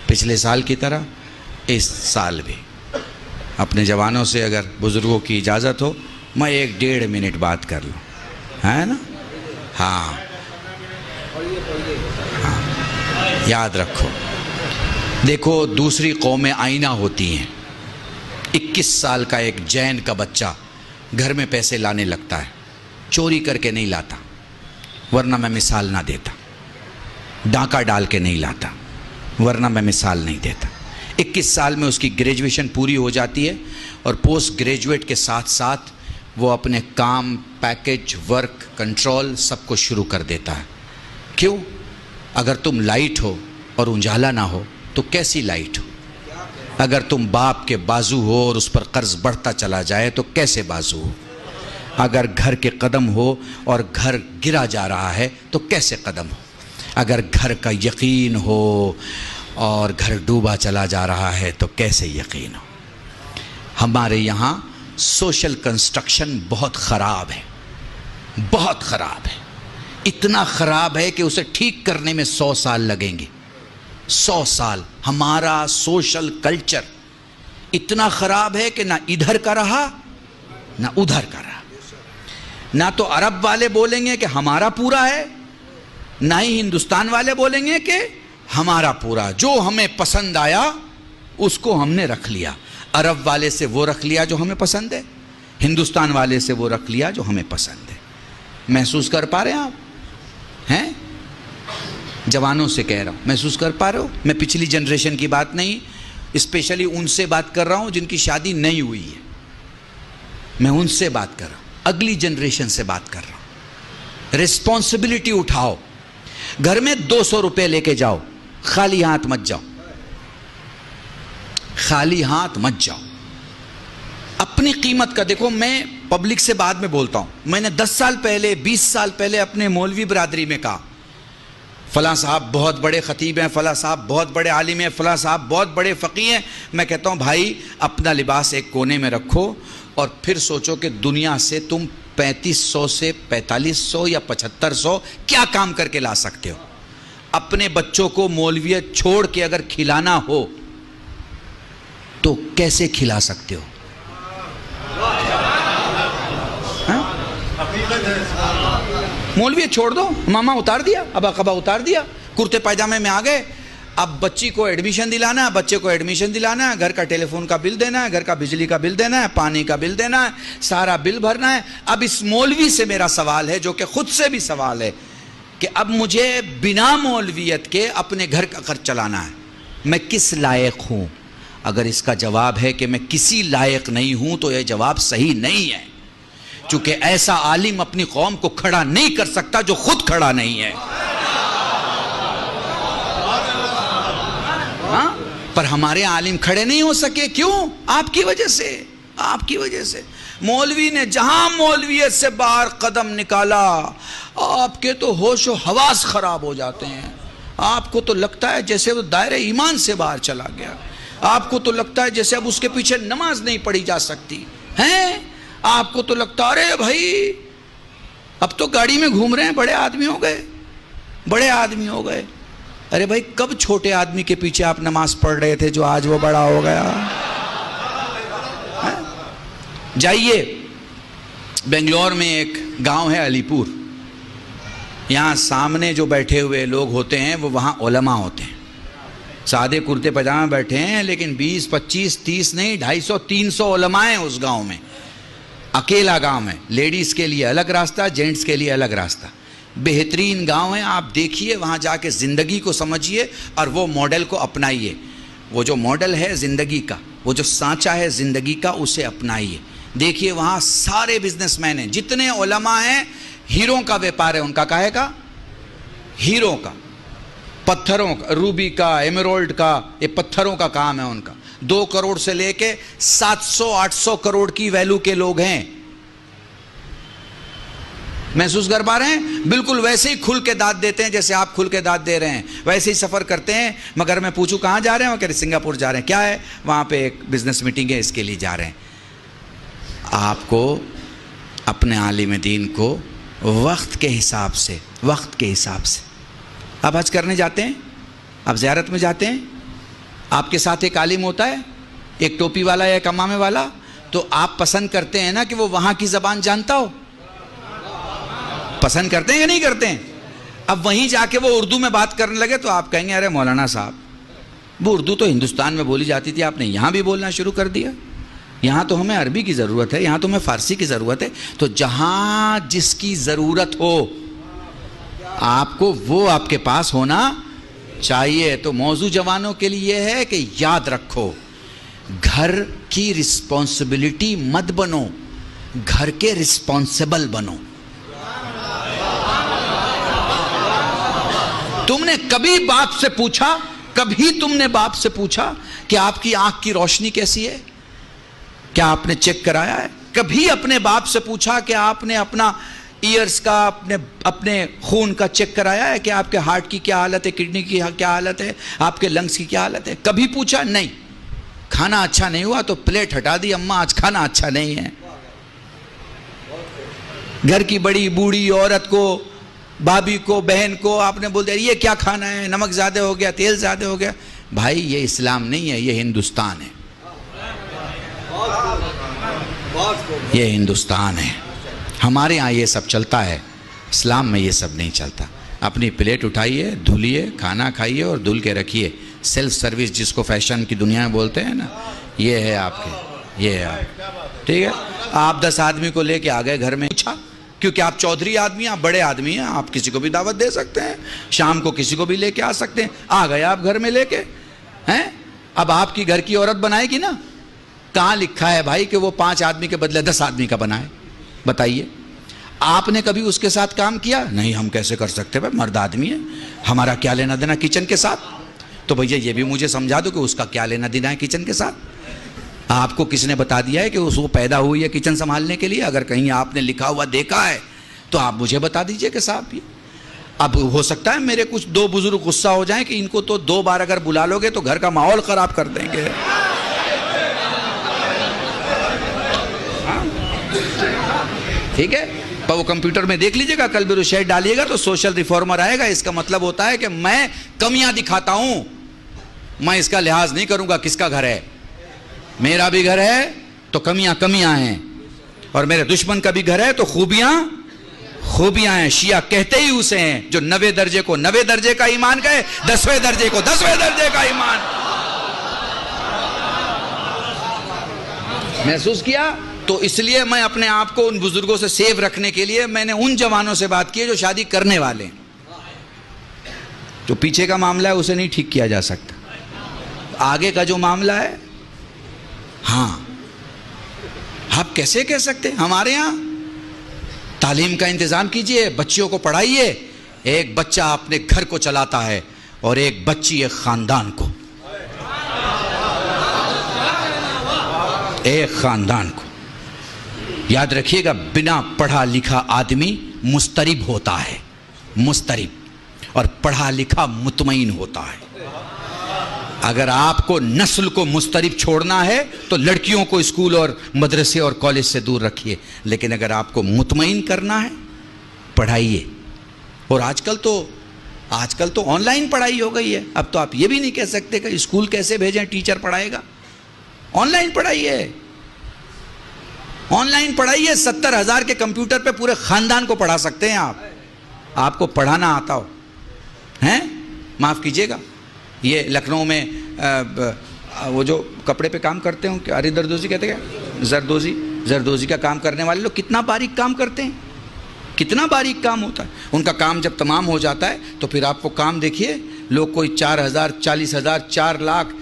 پچھلے سال کی طرح اس سال بھی اپنے جوانوں سے اگر بزرگوں کی اجازت ہو میں 1-1.5 منٹ بات کر لوں، ہے نا؟ ہاں یاد رکھو، دیکھو دوسری قومیں آئینہ ہوتی ہیں۔ 21 سال کا ایک جین کا بچہ گھر میں پیسے لانے لگتا ہے، چوری کر کے نہیں لاتا، ورنہ میں مثال نہ دیتا، ڈاکہ ڈال کے نہیں لاتا ورنہ میں مثال نہیں دیتا۔ 21 سال میں اس کی گریجویشن پوری ہو جاتی ہے اور پوسٹ گریجویٹ کے ساتھ ساتھ وہ اپنے کام، پیکج، ورک، کنٹرول سب کو شروع کر دیتا ہے۔ کیوں؟ اگر تم لائٹ ہو اور اجالا نہ ہو تو کیسی لائٹ ہو؟ اگر تم باپ کے بازو ہو اور اس پر قرض بڑھتا چلا جائے تو کیسے بازو ہو؟ اگر گھر کے قدم ہو اور گھر گرا جا رہا ہے تو کیسے قدم ہو؟ اگر گھر کا یقین ہو اور گھر ڈوبا چلا جا رہا ہے تو کیسے یقین ہو؟ ہمارے یہاں سوشل کنسٹرکشن بہت خراب ہے، بہت خراب ہے، اتنا خراب ہے کہ اسے ٹھیک کرنے میں 100 سال لگیں گے۔ 100 سال۔ ہمارا سوشل کلچر اتنا خراب ہے کہ نہ ادھر کا رہا نہ ادھر کا رہا۔ نہ تو عرب والے بولیں گے کہ ہمارا پورا ہے، نہ ہی ہندوستان والے بولیں گے کہ ہمارا پورا۔ جو ہمیں پسند آیا اس کو ہم نے رکھ لیا۔ عرب والے سے وہ رکھ لیا جو ہمیں پسند ہے، ہندوستان والے سے وہ رکھ لیا جو ہمیں پسند ہے۔ محسوس کر پا رہے ہیں آپ؟ ہیں؟ جوانوں سے کہہ رہا ہوں، محسوس کر پا رہے ہو؟ میں پچھلی جنریشن کی بات نہیں، اسپیشلی ان سے بات کر رہا ہوں جن کی شادی نہیں ہوئی ہے۔ میں ان سے بات کر رہا ہوں، اگلی جنریشن سے بات کر رہا ہوں۔ ریسپانسبلٹی اٹھاؤ، گھر میں 200 روپے لے کے جاؤ، خالی ہاتھ مت جاؤ، خالی ہاتھ مت جاؤ۔ اپنی قیمت کا دیکھو، میں پبلک سے بعد میں بولتا ہوں، میں نے 10 سال پہلے 20 سال پہلے اپنے مولوی برادری میں کہا فلاں صاحب بہت بڑے خطیب ہیں، فلاں صاحب بہت بڑے عالم ہیں، فلاں صاحب بہت بڑے فقیہ ہیں۔ میں کہتا ہوں بھائی اپنا لباس ایک کونے میں رکھو اور پھر سوچو کہ دنیا سے تم 3500 سے 4500 یا 7500 کیا کام کر کے لا سکتے ہو۔ اپنے بچوں کو مولویت چھوڑ کے اگر کھلانا ہو تو کیسے کھلا سکتے ہو؟ مولویت چھوڑ دو، ماما اتار دیا، ابا قبا اتار دیا، کرتے پائجامے میں آ گئے۔ اب بچی کو ایڈمیشن دلانا ہے، بچے کو ایڈمیشن دلانا ہے، گھر کا ٹیلی فون کا بل دینا ہے، گھر کا بجلی کا بل دینا ہے، پانی کا بل دینا ہے، سارا بل بھرنا ہے۔ اب اس مولوی سے میرا سوال ہے، جو کہ خود سے بھی سوال ہے، کہ اب مجھے بنا مولویت کے اپنے گھر کا خرچ چلانا ہے، میں کس لائق ہوں؟ اگر اس کا جواب ہے کہ میں کسی لائق نہیں ہوں تو یہ جواب صحیح نہیں ہے، چونکہ ایسا عالم اپنی قوم کو کھڑا نہیں کر سکتا جو خود کھڑا نہیں ہے۔ ہاں؟ پر ہمارے عالم کھڑے نہیں ہو سکے، کیوں؟ آپ کی وجہ سے، آپ کی وجہ سے۔ مولوی نے جہاں مولویت سے باہر قدم نکالا، آپ کے تو ہوش و حواس خراب ہو جاتے ہیں۔ آپ کو تو لگتا ہے جیسے وہ دائرہ ایمان سے باہر چلا گیا، آپ کو تو لگتا ہے جیسے اب اس کے پیچھے نماز نہیں پڑھی جا سکتی ہیں، آپ کو تو لگتا ہے ارے بھائی اب تو گاڑی میں گھوم رہے ہیں، بڑے آدمی ہو گئے، بڑے آدمی ہو گئے۔ ارے بھائی کب چھوٹے آدمی کے پیچھے آپ نماز پڑھ رہے تھے جو آج وہ بڑا ہو گیا؟ جائیے بنگلور میں ایک گاؤں ہے علی پور، یہاں سامنے جو بیٹھے ہوئے لوگ ہوتے ہیں وہ وہاں علماء ہوتے ہیں، سادے کرتے پاجامے بیٹھے ہیں، لیکن 20 25 30 نہیں 250 300 علماء ہیں اس گاؤں میں۔ اکیلا گاؤں ہے، لیڈیز کے لیے الگ راستہ، جینٹس کے لیے الگ راستہ۔ بہترین گاؤں ہے، آپ دیکھیے وہاں جا کے زندگی کو سمجھیے اور وہ ماڈل کو اپنائیے۔ وہ جو ماڈل ہے زندگی کا، وہ جو سانچہ ہے زندگی کا، اسے اپنائیے۔ دیکھیے وہاں سارے بزنس مین ہیں، جتنے علماء ہیں، ہیروں کا ویپار ہے ان کا، کاہے کا؟ ہیروں کا، پتھروں کا، روبی کا، ایمرالڈ کا، یہ پتھروں کا کام ہے ان کا۔ 2 کروڑ سے لے کے 700 800 کروڑ کی ویلو کے لوگ ہیں۔ محسوس کر پا رہے ہیں؟ بالکل ویسے ہی کھل کے داد دیتے ہیں جیسے آپ کھل کے داد دے رہے ہیں، ویسے ہی سفر کرتے ہیں۔ مگر میں پوچھوں کہاں جا رہے ہیں؟ وہ کہہ رہے سنگاپور جا رہے ہیں۔ کیا ہے؟ وہاں پہ ایک بزنس میٹنگ ہے، اس کے لیے جا رہے ہیں۔ آپ کو اپنے عالم دین کو وقت کے حساب سے، وقت کے حساب سے، آپ حج کرنے جاتے ہیں، آپ زیارت میں جاتے ہیں، آپ کے ساتھ ایک عالم ہوتا ہے، ایک ٹوپی والا یا ایک امامے والا، تو آپ پسند کرتے ہیں نا کہ وہ وہاں کی زبان جانتا ہو؟ پسند کرتے ہیں یا نہیں کرتے ہیں؟ اب وہیں جا کے وہ اردو میں بات کرنے لگے تو آپ کہیں گے ارے مولانا صاحب وہ اردو تو ہندوستان میں بولی جاتی تھی، آپ نے یہاں بھی بولنا شروع کر دیا، یہاں تو ہمیں عربی کی ضرورت ہے، یہاں تو ہمیں فارسی کی ضرورت ہے۔ تو جہاں جس کی ضرورت ہو آپ کو وہ آپ کے پاس ہونا چاہیے۔ تو موضوع جوانوں کے لیے یہ ہے کہ یاد رکھو، گھر کی رسپانسبلٹی مت بنو، گھر کے رسپانسبل بنو۔ تم نے کبھی باپ سے پوچھا، کبھی تم نے باپ سے پوچھا کہ آپ کی آنکھ کی روشنی کیسی ہے؟ کیا آپ نے چیک کرایا ہے؟ کبھی اپنے باپ سے پوچھا کہ آپ نے اپنا ایئرز کا، اپنے خون کا چیک کرایا ہے کہ آپ کے ہارٹ کی کیا حالت ہے، کڈنی کی کیا حالت ہے، آپ کے لنگز کی کیا حالت ہے؟ کبھی پوچھا؟ نہیں۔ کھانا اچھا نہیں ہوا تو پلیٹ ہٹا دی، اماں آج کھانا اچھا نہیں ہے۔ گھر کی بڑی بوڑھی عورت کو، بھابھی کو، بہن کو آپ نے بول دیا یہ کیا کھانا ہے، نمک زیادہ ہو گیا، تیل زیادہ ہو گیا۔ بھائی یہ اسلام نہیں ہے، یہ ہندوستان ہے، یہ ہندوستان ہے۔ ہمارے یہاں یہ سب چلتا ہے، اسلام میں یہ سب نہیں چلتا۔ اپنی پلیٹ اٹھائیے، دھلیے، کھانا کھائیے اور دھل کے رکھیے۔ سیلف سروس جس کو فیشن کی دنیا میں بولتے ہیں نا، یہ ہے آپ کے، یہ ہے آپ، ٹھیک ہے۔ آپ 10 آدمی کو لے کے آ گئے گھر میں، پوچھا کیونکہ آپ چودھری آدمی ہیں، آپ بڑے آدمی ہیں، آپ کسی کو بھی دعوت دے سکتے ہیں، شام کو کسی کو بھی لے کے آ سکتے ہیں۔ آ گئے آپ گھر میں لے کے ہیں، اب آپ کی گھر کی عورت بنائے گی نا۔ کہاں لکھا ہے بھائی کہ وہ 5 آدمی کے بدلے 10 آدمی کا بنائے؟ بتائیے، آپ نے کبھی اس کے ساتھ کام کیا؟ نہیں، ہم کیسے کر سکتے بھائی، مرد آدمی ہے، ہمارا کیا لینا دینا کچن کے ساتھ؟ تو بھیا یہ بھی مجھے سمجھا دو کہ اس کا کیا لینا دینا ہے کچن کے ساتھ؟ آپ کو کس نے بتا دیا ہے کہ اس کو پیدا ہوئی ہے کچن سنبھالنے کے لیے؟ اگر کہیں آپ نے لکھا ہوا دیکھا ہے تو آپ مجھے بتا دیجئے کہ صاحب یہ اب ہو سکتا ہے میرے کچھ 2 بزرگ غصہ ہو جائیں کہ ان کو تو 2 بار اگر بلا لو گے تو گھر کا ماحول خراب کر دیں گے۔ ٹھیک ہے، پر وہ کمپیوٹر میں دیکھ لیجئے گا، کل بھی شیٹ ڈالیے گا تو سوشل ریفارمر آئے گا۔ اس کا مطلب ہوتا ہے کہ میں کمیاں دکھاتا ہوں، میں اس کا لحاظ نہیں کروں گا کس کا گھر ہے۔ میرا بھی گھر ہے تو کمیاں ہیں، اور میرے دشمن کا بھی گھر ہے تو خوبیاں ہیں۔ شیعہ کہتے ہی اسے ہیں جو 90 درجے کو 90 درجے کا ایمان کہے، 10ویں درجے کو 10ویں درجے کا ایمان۔ محسوس کیا؟ تو اس لیے میں اپنے آپ کو ان بزرگوں سے سیو رکھنے کے لیے میں نے ان جوانوں سے بات کی ہے جو شادی کرنے والے ہیں۔ جو پیچھے کا معاملہ ہے اسے نہیں ٹھیک کیا جا سکتا، آگے کا جو معاملہ ہے ہاں آپ کیسے کہہ سکتے؟ ہمارے ہاں تعلیم کا انتظام کیجئے، بچیوں کو پڑھائیے۔ ایک بچہ اپنے گھر کو چلاتا ہے اور ایک بچی ایک خاندان کو، ایک خاندان کو۔ یاد رکھیے گا، بنا پڑھا لکھا آدمی مضطرب ہوتا ہے، مضطرب، اور پڑھا لکھا مطمئن ہوتا ہے۔ اگر آپ کو نسل کو مضطرب چھوڑنا ہے تو لڑکیوں کو اسکول اور مدرسے اور کالج سے دور رکھیے، لیکن اگر آپ کو مطمئن کرنا ہے پڑھائیے۔ اور آج کل تو آن لائن پڑھائی ہو گئی ہے، اب تو آپ یہ بھی نہیں کہہ سکتے کہ اسکول کیسے بھیجیں، ٹیچر پڑھائے گا۔ On line پڑھائیے، on line پڑھائیے۔ 70,000 کے کمپیوٹر پہ پورے خاندان کو پڑھا سکتے ہیں آپ کو پڑھانا آتا ہو ہیں؟ معاف کیجیے گا، یہ لکھنؤ میں وہ جو کپڑے پہ کام کرتے ہوں، اری دردوزی کہتے ہیں، زردوزی کا کام کرنے والے لوگ کتنا باریک کام کرتے ہیں، کتنا باریک کام ہوتا ہے۔ ان کا کام جب تمام ہو جاتا ہے تو پھر آپ کو کام دیکھیے، لوگ کوئی 4,000 40,000 4 لاکھ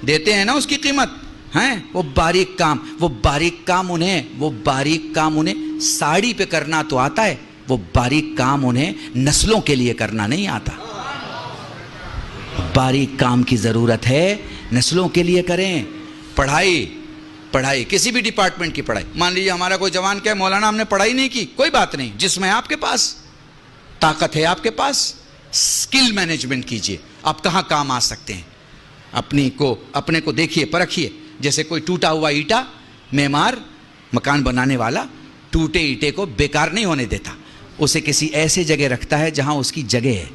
دیتے ہیں نا اس کی قیمت ہیں۔ وہ باریک کام انہیں ساڑی پہ کرنا تو آتا ہے، وہ باریک کام انہیں نسلوں کے لیے کرنا نہیں آتا۔ باریک کام کی ضرورت ہے، نسلوں کے لیے کریں۔ پڑھائی کسی بھی ڈپارٹمنٹ کی پڑھائی، مان لیجیے ہمارا کوئی جوان کہے مولانا ہم نے پڑھائی نہیں کی، کوئی بات نہیں، جس میں آپ کے پاس طاقت ہے، آپ کے پاس سکل مینجمنٹ کیجئے، آپ کہاں کام آ سکتے ہیں، اپنے کو دیکھیے، پرکھیے۔ جیسے کوئی ٹوٹا ہوا اینٹا، معمار مکان بنانے والا ٹوٹے اینٹے کو بیکار نہیں ہونے دیتا، اسے کسی ایسے جگہ رکھتا ہے جہاں اس کی جگہ ہے۔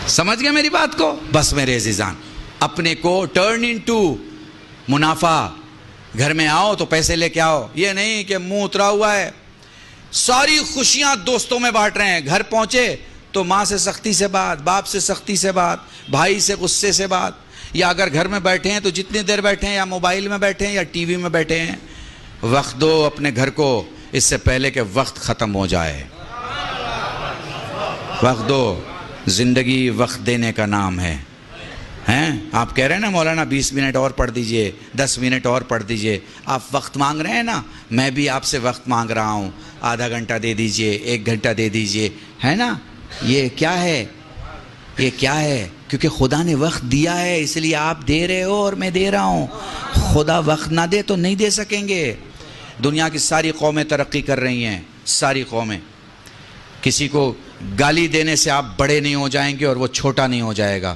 سمجھ گئے میری بات کو؟ بس میرے عزیزان، اپنے کو ٹرن انٹو منافع. گھر میں آؤ تو پیسے لے کے آؤ، یہ نہیں کہ منہ اترا ہوا ہے. ساری خوشیاں دوستوں میں بانٹ رہے ہیں، گھر پہنچے تو ماں سے سختی سے بات، باپ سے سختی سے بات، بھائی سے غصے سے بات. یا اگر گھر میں بیٹھے ہیں تو جتنی دیر بیٹھے ہیں، یا موبائل میں بیٹھے ہیں یا ٹی وی میں بیٹھے ہیں. وقت دو اپنے گھر کو اس سے پہلے کہ وقت ختم ہو جائے. وقت دو. زندگی وقت دینے کا نام ہے. ہیں آپ کہہ رہے ہیں نا مولانا 20 منٹ اور پڑھ دیجئے، 10 منٹ اور پڑھ دیجئے. آپ وقت مانگ رہے ہیں نا، میں بھی آپ سے وقت مانگ رہا ہوں. آدھا گھنٹہ دے دیجئے، 1 گھنٹہ دے دیجئے، ہے نا. یہ کیا ہے؟ یہ کیا ہے؟ کیونکہ خدا نے وقت دیا ہے، اس لیے آپ دے رہے ہو اور میں دے رہا ہوں. خدا وقت نہ دے تو نہیں دے سکیں گے. دنیا کی ساری قومیں ترقی کر رہی ہیں، ساری قومیں. کسی کو گالی دینے سے آپ بڑے نہیں ہو جائیں گے اور وہ چھوٹا نہیں ہو جائے گا.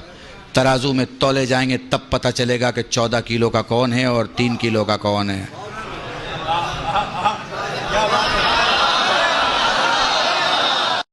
ترازو میں تولے جائیں گے تب پتہ چلے گا کہ 14 کلو کا کون ہے اور 3 کلو کا کون ہے.